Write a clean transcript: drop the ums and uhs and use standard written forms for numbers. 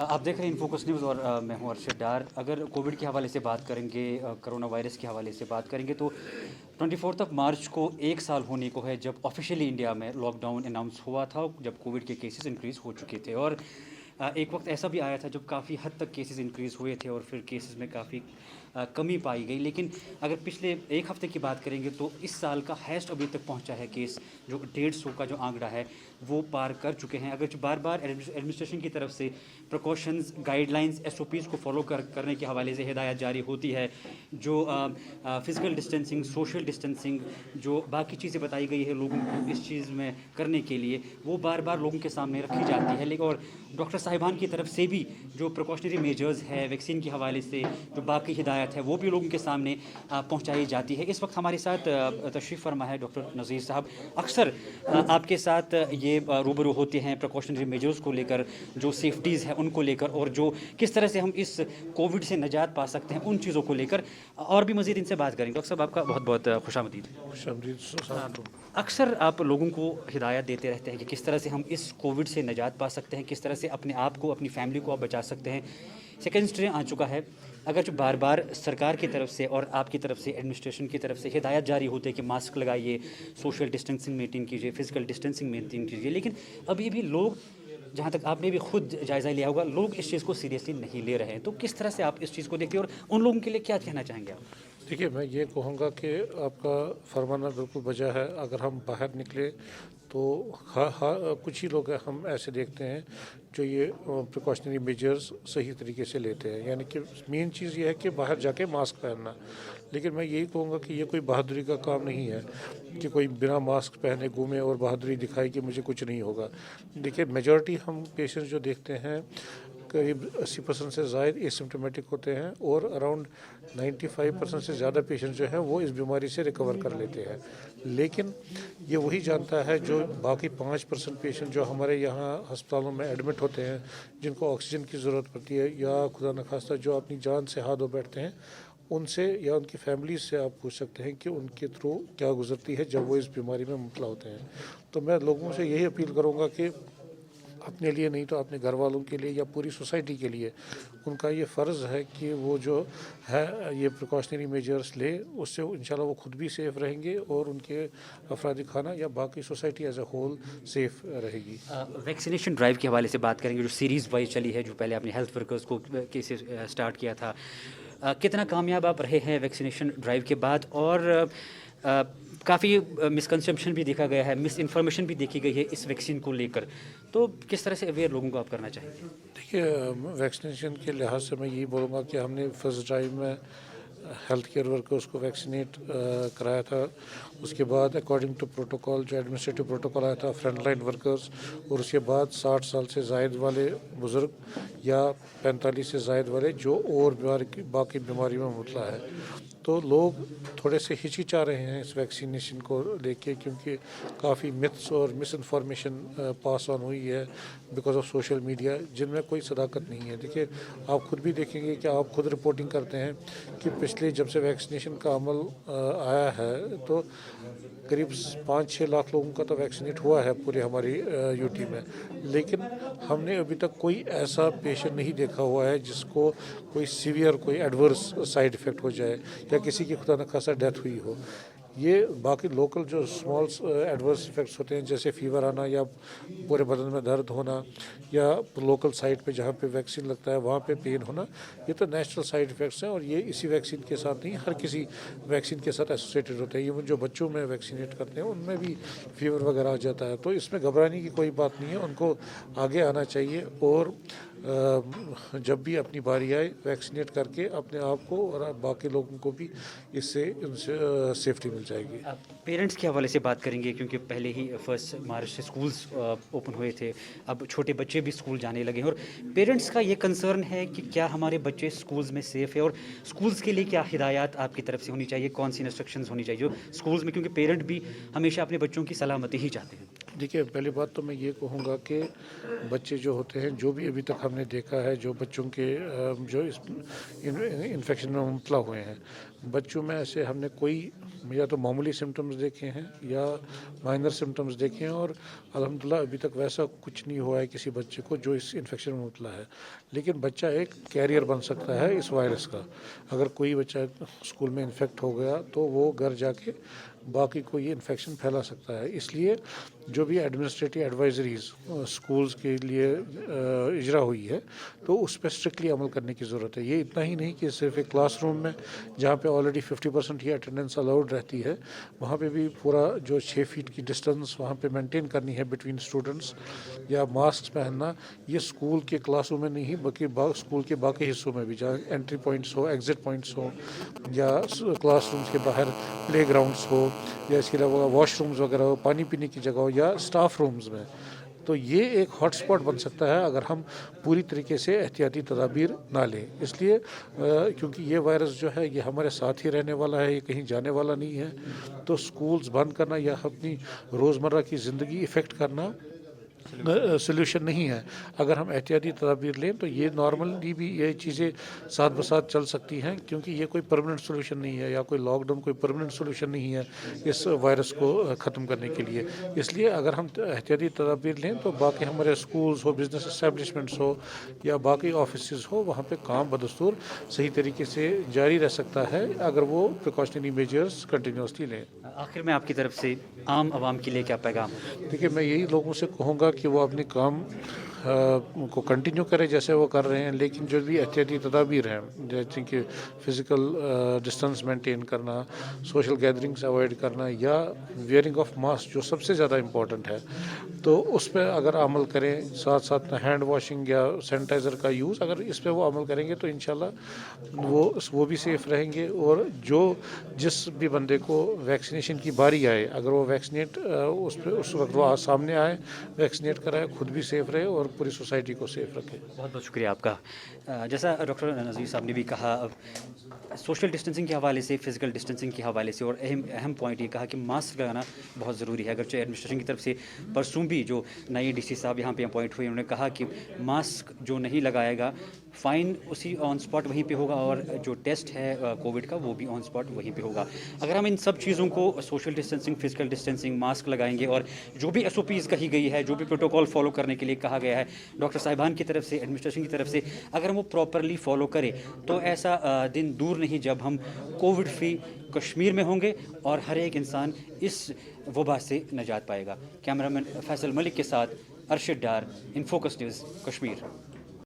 आप देख रहे हैं इन्फोकस न्यूज़ और मैं हूं अरशद डार। अगर कोविड के हवाले से बात करेंगे, कोरोना वायरस के हवाले से बात करेंगे तो 24 मार्च को एक साल होने को है जब ऑफिशियली इंडिया में लॉकडाउन अनाउंस हुआ था, जब कोविड के केसेस इंक्रीज़ हो चुके थे। और एक वक्त ऐसा भी आया था जब काफ़ी हद तक केसेस इंक्रीज़ हुए थे और फिर केसेस में काफ़ी कमी पाई गई। लेकिन अगर पिछले एक हफ़्ते की बात करेंगे तो इस साल का हाईएस्ट अभी तक पहुंचा है केस, जो 150 का जो आंकड़ा है वो पार कर चुके हैं। अगर जो बार बार एडमिनिस्ट्रेशन की तरफ से प्रिकॉशंस, गाइडलाइंस, SOPs को फॉलो करने के हवाले से हिदायत जारी होती है, जो फ़िज़िकल डिस्टेंसिंग, सोशल डिस्टेंसिंग, जो बाकी चीज़ें बताई गई है लोगों को इस चीज़ में करने के लिए, वो बार बार लोगों के सामने रखी जाती है। लेकिन और डॉक्टर साहिबान की तरफ से भी जो प्रिकॉशनरी मेजर्स है वैक्सीन के हवाले से, जो बाकी हिदायत है, वो भी लोगों के सामने पहुंचाई जाती है। इस वक्त हमारे साथ तशरीफ़ फरमा है डॉक्टर नज़ीर साहब। अक्सर आपके साथ ये रूबरू होते हैं प्रिकॉशनरी मेजर्स को लेकर, जो सेफ्टीज़ हैं उनको लेकर, और जो किस तरह से हम इस कोविड से निजात पा सकते हैं उन चीज़ों को लेकर, और भी मज़ीद इनसे बात करेंगे। डॉक्टर साहब, आपका बहुत बहुत खुशामदीद। अक्सर आप लोगों को हिदायत देते रहते हैं कि किस तरह से हम इस कोविड से निजात पा सकते हैं, किस तरह से अपने आप को, अपनी फैमिली को आप बचा सकते हैं। सेकेंड स्ट्रेन आ चुका है। अगर जो बार बार सरकार की तरफ से और आपकी तरफ से, एडमिनिस्ट्रेशन की तरफ से हिदायत जारी होती है कि मास्क लगाइए, सोशल डिस्टेंसिंग मेंटेन कीजिए, फिजिकल डिस्टेंसिंग मेंटेन कीजिए, लेकिन अभी भी लोग, जहाँ तक आपने भी खुद जायज़ा लिया होगा, लोग इस चीज़ को सीरियसली नहीं ले रहे हैं। तो किस तरह से आप इस चीज़ को देखते हैं और उन लोगों के लिए क्या कहना चाहेंगे आप? देखिए, मैं ये कहूँगा कि आपका फरमाना बिल्कुल बजा है। अगर हम बाहर निकले तो कुछ ही लोग हम ऐसे देखते हैं जो ये प्रिकॉशनरी मेजर्स सही तरीके से लेते हैं। यानी कि मेन चीज़ ये है कि बाहर जाके मास्क पहनना। लेकिन मैं यही कहूँगा कि ये कोई बहादुरी का काम नहीं है कि कोई बिना मास्क पहने घूमे और बहादुरी दिखाए कि मुझे कुछ नहीं होगा। देखिए, मेजॉरिटी हम पेशेंट्स जो देखते हैं, करीब 80% से ज़ायद एसिम्प्टोमेटिक होते हैं और अराउंड 95% से ज़्यादा पेशेंट जो हैं वो इस बीमारी से रिकवर कर लेते हैं। लेकिन ये वही जानता है जो बाकी 5% पेशेंट जो हमारे यहाँ अस्पतालों में एडमिट होते हैं, जिनको ऑक्सीजन की ज़रूरत पड़ती है, या खुदा न खास्ता जो अपनी जान से हाथ धो बैठते हैं, उनसे या उनकी फैमिली से आप पूछ सकते हैं कि उनके थ्रू क्या गुजरती है जब वो इस बीमारी में मुबतला होते हैं। तो मैं लोगों से यही अपील करूँगा कि अपने लिए नहीं तो अपने घर वालों के लिए या पूरी सोसाइटी के लिए उनका ये फ़र्ज़ है कि वो जो है ये प्रिकॉशनरी मेजर्स ले। उससे इंशाल्लाह वो खुद भी सेफ़ रहेंगे और उनके अफराद खाना या बाकी society as a whole safe रहेगी। वैक्सीनेशन ड्राइव के हवाले से बात करेंगे, जो सीरीज़ वाइज चली है, जो पहले आपने हेल्थ वर्कर्स को केसेस स्टार्ट किया था, कितना कामयाब आप रहे हैं वैक्सीनेशन ड्राइव के बाद? और काफ़ी मिसकंसेप्शन भी देखा गया है, मिस इन्फॉर्मेशन भी देखी गई है इस वैक्सीन को लेकर, तो किस तरह से अवेयर लोगों को आप करना चाहेंगे? देखिए, वैक्सीनेशन के लिहाज से मैं यही बोलूँगा कि हमने फर्स्ट ड्राइव में हेल्थ केयर वर्कर्स को वैक्सीनेट कराया था। उसके बाद अकॉर्डिंग टू प्रोटोकॉल, जो एडमिनिस्ट्रेटिव प्रोटोकॉल आया था, फ्रंट लाइन वर्कर्स, और उसके बाद 60 साल से ज़ायद वाले बुज़ुर्ग या 45 से ज़ायद वाले जो और बाकी बीमारियों में मुबतला है। तो लोग थोड़े से हिचकिचा रहे हैं इस वैक्सीनेशन को लेके, क्योंकि काफ़ी मिथ्स और मिस इन्फॉर्मेशन पास ऑन हुई है बिकॉज ऑफ सोशल मीडिया, जिनमें कोई सदाकत नहीं है। देखिए, आप खुद भी देखेंगे कि आप खुद रिपोर्टिंग करते हैं कि पिछले जब से वैक्सीनेशन का अमल आया है तो करीब 5-6 लाख लोगों का तो वैक्सीनेट हुआ है पूरे हमारी यूटी में। लेकिन हमने अभी तक कोई ऐसा पेशेंट नहीं देखा हुआ है जिसको कोई सीवियर, कोई एडवर्स साइड इफ़ेक्ट हो जाए या किसी की खुदा न खास्ता डेथ हुई हो। ये बाकी लोकल जो स्मॉल एडवर्स इफेक्ट्स होते हैं, जैसे फीवर आना या पूरे बदन में दर्द होना या लोकल साइट पे जहाँ पे वैक्सीन लगता है वहाँ पे पेन होना, ये तो नेचुरल साइड इफ़ेक्ट्स हैं और ये इसी वैक्सीन के साथ नहीं, हर किसी वैक्सीन के साथ एसोसिएटेड होते हैं। इवन जो बच्चों में वैक्सीनेट करते हैं उनमें भी फीवर वगैरह आ जाता है। तो इसमें घबराने की कोई बात नहीं है, उनको आगे आना चाहिए और जब भी अपनी बारी आए वैक्सीनेट करके अपने आप को और बाकी लोगों को भी इससे सेफ्टी मिल जाएगी। पेरेंट्स के हवाले से बात करेंगे, क्योंकि पहले ही 1 मार्च से स्कूल्स ओपन हुए थे, अब छोटे बच्चे भी स्कूल जाने लगे हैं, और पेरेंट्स का ये कंसर्न है कि क्या हमारे बच्चे स्कूल्स में सेफ़ है, और स्कूल्स के लिए क्या हिदायत आपकी तरफ से होनी चाहिए, कौन सी इंस्ट्रक्शंस होनी चाहिए जो स्कूल्स में, क्योंकि पेरेंट भी हमेशा अपने बच्चों की सलामती ही चाहते हैं। देखिए, पहली बात तो मैं ये कहूँगा कि बच्चे जो होते हैं, जो भी अभी तक हमने देखा है, जो बच्चों के जो इस इन्फेक्शन में मुबतला हुए हैं, बच्चों में ऐसे हमने कोई या तो मामूली सिम्टम्स देखे हैं या माइनर सिम्टम्स देखे हैं, और अल्हम्दुलिल्लाह अभी तक वैसा कुछ नहीं हुआ है किसी बच्चे को जो इस इन्फेक्शन में मुबतला है। लेकिन बच्चा एक कैरियर बन सकता है इस वायरस का। अगर कोई बच्चा स्कूल में इन्फेक्ट हो गया तो वो घर जाके बाकी को ये इन्फेक्शन फैला सकता है। इसलिए जो भी एडमिनिस्ट्रेटिव एडवाइजरीज़ स्कूल्स के लिए इजरा हुई है, तो उस पर स्ट्रिक्टली अमल करने की ज़रूरत है। ये इतना ही नहीं कि सिर्फ एक क्लासरूम में जहाँ पे ऑलरेडी 50% ही अटेंडेंस अलाउड रहती है, वहाँ पे भी पूरा जो 6 फीट की डिस्टेंस वहाँ पे मेंटेन करनी है बिटवीन स्टूडेंट्स, या मास्क पहनना, ये स्कूल के क्लासरूम में नहीं बल्कि स्कूल के बाकी हिस्सों में भी, जहाँ एंट्री पॉइंट्स हो, एग्जिट पॉइंट्स हो, या क्लासरूम्स के बाहर प्ले ग्राउंड्स हो, या इसके अलावा वॉशरूम्स वगैरह हो, पानी पीने की जगह हो, या स्टाफ रूम्स में। तो ये एक हॉटस्पॉट बन सकता है अगर हम पूरी तरीके से एहतियाती तदाबीर ना लें। इसलिए क्योंकि ये वायरस जो है ये हमारे साथ ही रहने वाला है, ये कहीं जाने वाला नहीं है, तो स्कूल्स बंद करना या अपनी रोज़मर्रा की ज़िंदगी इफ़ेक्ट करना सोल्यूशन नहीं है। अगर हम एहतियाती तदाबीर लें तो ये नॉर्मली भी ये चीज़ें साथ ब साथ चल सकती हैं, क्योंकि ये कोई परमानेंट सोल्यूशन नहीं है, या कोई लॉकडाउन कोई परमानेंट सोल्यूशन नहीं है इस वायरस को ख़त्म करने के लिए। इसलिए अगर हम एहतियाती तदाबीर लें तो बाकी हमारे स्कूल्स हो, बिजनेस एस्टेब्लिशमेंट्स हो, या बाकी ऑफिस हो, वहाँ पे काम बदस्तूर सही तरीके से जारी रह सकता है अगर वो प्रिकॉशनरी मेजर्स कंटिन्यूसली लें। आखिर में आपकी तरफ से आम आवाम के लिए क्या पैगाम है? देखिए, मैं यही लोगों से कहूँगा कि वो अपने काम को कंटिन्यू करें जैसे वो कर रहे हैं, लेकिन जो भी एहतियाती तदाबीर हैं, जैसे कि फ़िज़िकल डिस्टेंस मेंटेन करना, सोशल गैदरिंग्स अवॉइड करना, या वेयरिंग ऑफ मास्क जो सबसे ज़्यादा इम्पोर्टेंट है, तो उस पर अगर अमल करें, साथ साथ हैंड वॉशिंग या सैनिटाइज़र का यूज़, अगर इस पर वो अमल करेंगे तो इंशाल्लाह वो भी सेफ़ रहेंगे। और जिस भी बंदे को वैक्सीनेशन की बारी आए, अगर वो वैक्सीनेट उस वक्त वो सामने आए, वैक्सीनेट कराए, खुद भी सेफ़ रहे और पूरी सोसाइटी को सेफ़ रखे। बहुत बहुत शुक्रिया आपका। जैसा डॉक्टर नज़ीर साहब ने भी कहा, सोशल डिस्टेंसिंग के हवाले से, फ़िज़िकल डिस्टेंसिंग के हवाले से, और अहम पॉइंट ये कहा कि मास्क लगाना बहुत ज़रूरी है। अगरचे एडमिनिस्ट्रेशन की तरफ से परसों भी जो नए डीसी साहब यहाँ पे अपॉइंट हुए, उन्होंने कहा कि मास्क जो नहीं लगाएगा फ़ाइन उसी ऑन स्पॉट वहीं पे होगा, और जो टेस्ट है कोविड का वो भी ऑन स्पॉट वहीं पे होगा। अगर हम इन सब चीज़ों को, social distancing, physical distancing, mask लगाएंगे, और जो भी SOPs कही गई है, जो भी प्रोटोकॉल फॉलो करने के लिए कहा गया है डॉक्टर साहिबान की तरफ से, एडमिनिस्ट्रेशन की तरफ से, अगर हम वो प्रॉपरली फॉलो करें तो ऐसा दिन दूर नहीं जब हम कोविड फ्री कश्मीर में होंगे और हर एक इंसान इस वबा से निजात पाएगा। कैमरामैन फैसल मलिक के साथ अरशद डार, इन फोकस न्यूज़ कश्मीर।